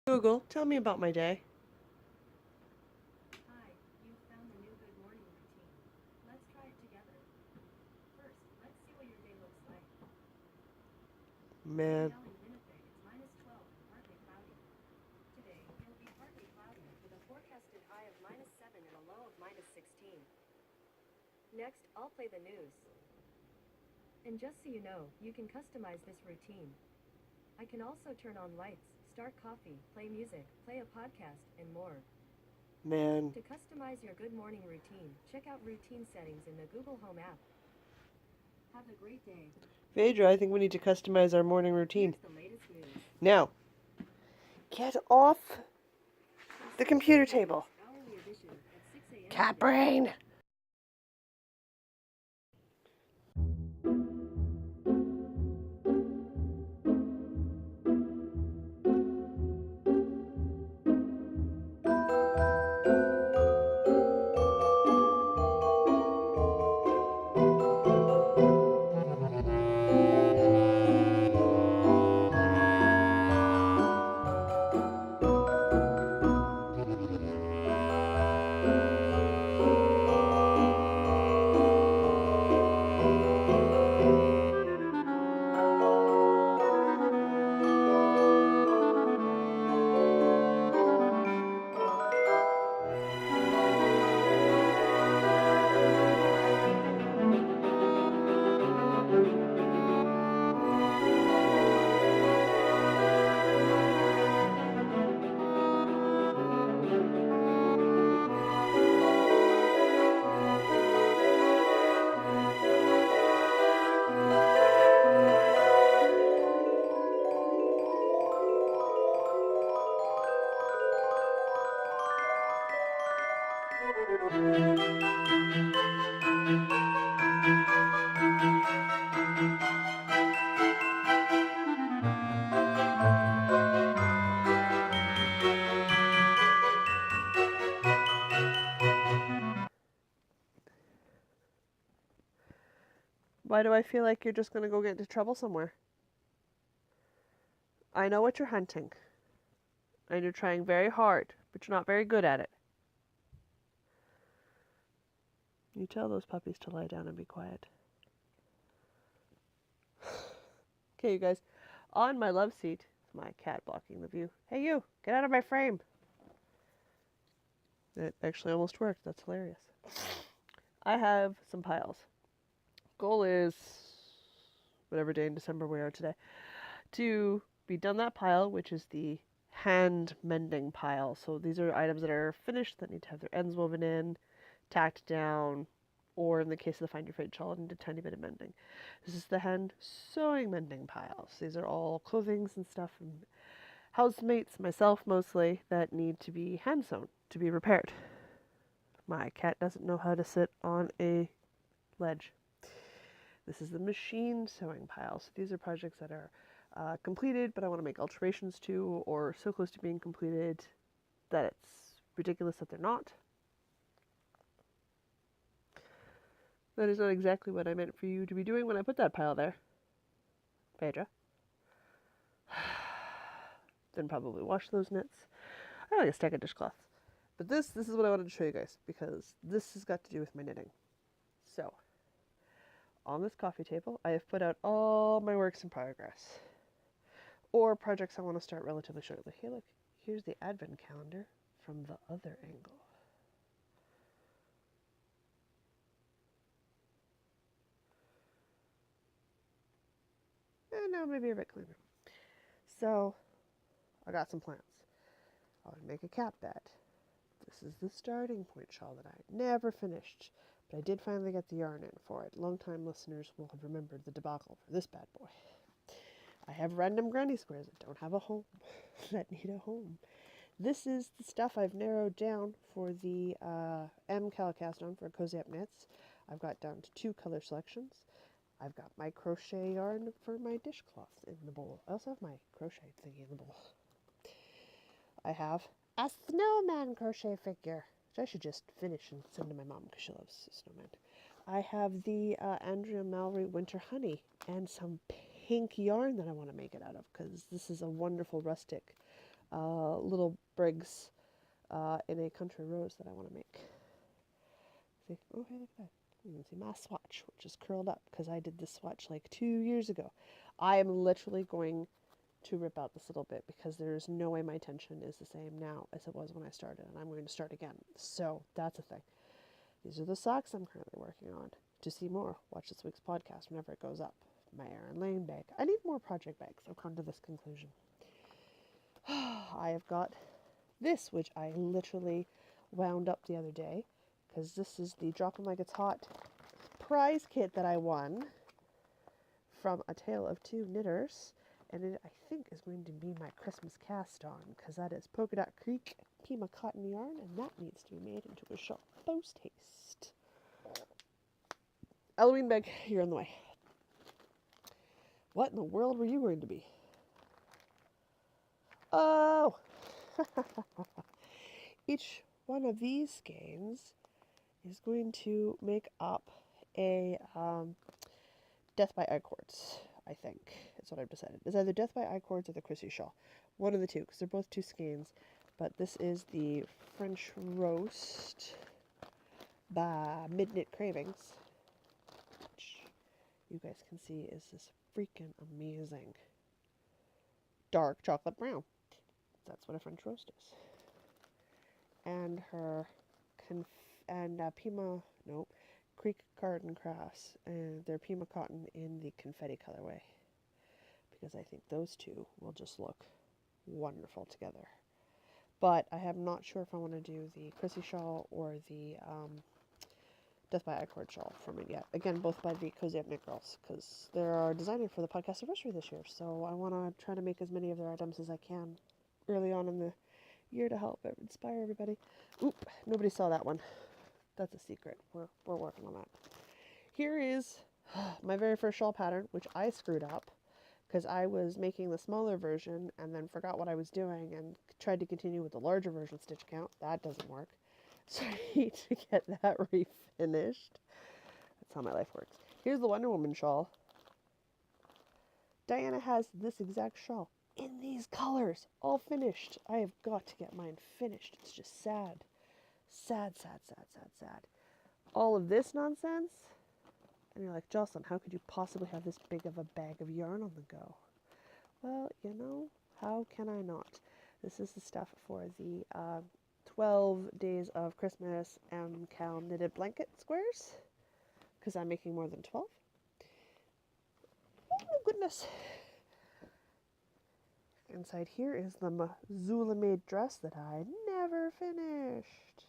Google, tell me about my day. Hi, you've found the new good morning routine. Let's try it together. First, let's see what your day looks like. Right Man. now in Winnipeg, it's -12 and partly cloudy. Today, it'll be partly cloudy with a forecasted high of -7 and a low of -16. Next, I'll play the news. And just so you know, you can customize this routine. I can also turn on lights, start coffee, play music, play a podcast, and more. Man. To customize your good morning routine, check out routine settings in the Google Home app. Have a great day. Phaedra, I think we need to customize our morning routine. Here's the latest news. Now, get off the computer table. Hourly edition at 6 a.m. Cat brain. Why do I feel like you're just going to go get into trouble somewhere? I know what you're hunting. And you're trying very hard, but you're not very good at it. You tell those puppies to lie down and be quiet. Okay, you guys. On my love seat is my cat blocking the view. Hey, you! Get out of my frame! It actually almost worked. That's hilarious. I have some piles. Goal is, whatever day in December we are today, to be done that pile, which is the hand mending pile. So these are items that are finished that need to have their ends woven in, tacked down, or in the case of the Find Your Fate shawl, need a tiny bit of mending. This is the hand sewing mending piles. These are all clothings and stuff and housemates, myself mostly, that need to be hand sewn, to be repaired. My cat doesn't know how to sit on a ledge. This is the machine sewing pile. So these are projects that are completed, but I want to make alterations to, or so close to being completed that it's ridiculous that they're not. That is not exactly what I meant for you to be doing when I put that pile there, Phaedra. Then probably wash those knits. I like a stack of dishcloths. But this is what I wanted to show you guys, because this has got to do with my knitting. So, on this coffee table, I have put out all my works in progress, or projects I want to start relatively shortly. Hey, look, here's the advent calendar from the other angle. And now maybe a bit cleaner. So, I got some plans. I would make a cap bed. This is the starting point shawl that I never finished, but I did finally get the yarn in for it. Long-time listeners will have remembered the debacle for this bad boy. I have random granny squares that don't have a home, that need a home. This is the stuff I've narrowed down for the M Calicast on for Cozy Up Knits. I've got down to 2 color selections. I've got my crochet yarn for my dishcloth in the bowl. I also have my crochet thingy in the bowl. I have a snowman crochet figure, which I should just finish and send to my mom because she loves snowman. I have the Andrea Mallory Winter Honey and some pink yarn that I want to make it out of because this is a wonderful rustic little brigs in a country rose that I want to make. See, oh hey, look at that. You can see my swatch, which is curled up because I did this swatch like 2 years ago. I am literally going to rip out this little bit because there's no way my tension is the same now as it was when I started, and I'm going to start again. So that's a thing. These are the socks I'm currently working on. To see more, watch this week's podcast whenever it goes up. My Aaron Lane bag. I need more project bags. I've come to this conclusion. I have got this, which I literally wound up the other day, because this is the Drop 'em Like It's Hot prize kit that I won from A Tale of Two Knitters, and it, I think, is going to be my Christmas cast on, because that is Polka Dot Creek Pima cotton yarn, and that needs to be made into a shawl post haste. Halloween bag, you're in the way. What in the world were you going to be? Oh! Each one of these skeins is going to make up a Death by I-cords, I think. That's what I've decided. It's either Death by I-cords or the Chrissy shawl. One of the two, because they're both two skeins. But this is the French Roast by Midnight Cravings, which you guys can see is this freaking amazing dark chocolate brown. That's what a French roast is. And her Creek Garden Crafts, and their Pima cotton in the confetti colorway, because I think those two will just look wonderful together. But I am not sure if I want to do the Chrissy shawl or the Death by I-cord shawl from it yet. Again, both by the Cozy Up Knit Girls, because they're our designer for the podcast anniversary this year. So I want to try to make as many of their items as I can early on in the year to help inspire everybody. Oop, nobody saw that one. That's a secret. We're working on that. Here is my very first shawl pattern, which I screwed up because I was making the smaller version and then forgot what I was doing and tried to continue with the larger version stitch count. That doesn't work. So I need to get that refinished. That's how my life works. Here's the Wonder Woman shawl. Diana has this exact shawl in these colors, all finished. I have got to get mine finished. It's just sad. Sad, sad, sad, sad, sad. All of this nonsense, and you're like, Jocelyn, how could you possibly have this big of a bag of yarn on the go? Well, you know, how can I not? This is the stuff for the 12 days of Christmas Cal knitted blanket squares, because I'm making more than 12. Oh, goodness. Inside here is the Mazula made dress that I never finished,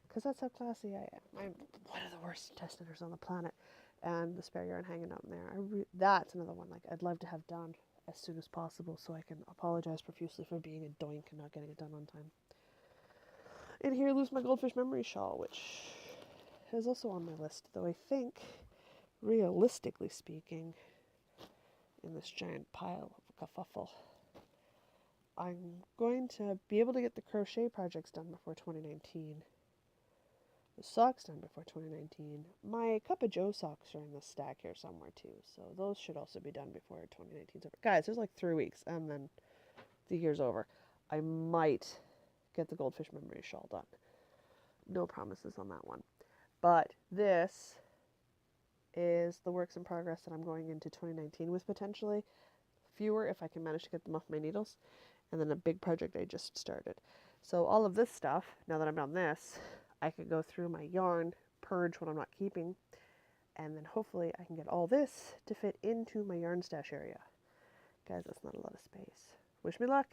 because that's how classy I am. I'm one of the worst test knitters on the planet, and the spare yarn hanging out in there. That's another one like I'd love to have done as soon as possible, so I can apologize profusely for being a doink and not getting it done on time. And here Lose My Goldfish Memory shawl, which is also on my list, though I think, realistically speaking, in this giant pile of kerfuffle, I'm going to be able to get the crochet projects done before 2019. The socks done before 2019. My Cup of Joe socks are in the stack here somewhere too, so those should also be done before 2019's over. Guys, there's like 3 weeks and then the year's over. I might get the Goldfish Memory shawl done. No promises on that one. But this is the works in progress that I'm going into 2019 with, potentially. Fewer if I can manage to get them off my needles. And then a big project I just started. So all of this stuff, now that I'm done this, I could go through my yarn, purge what I'm not keeping, and then hopefully I can get all this to fit into my yarn stash area. Guys, that's not a lot of space. Wish me luck.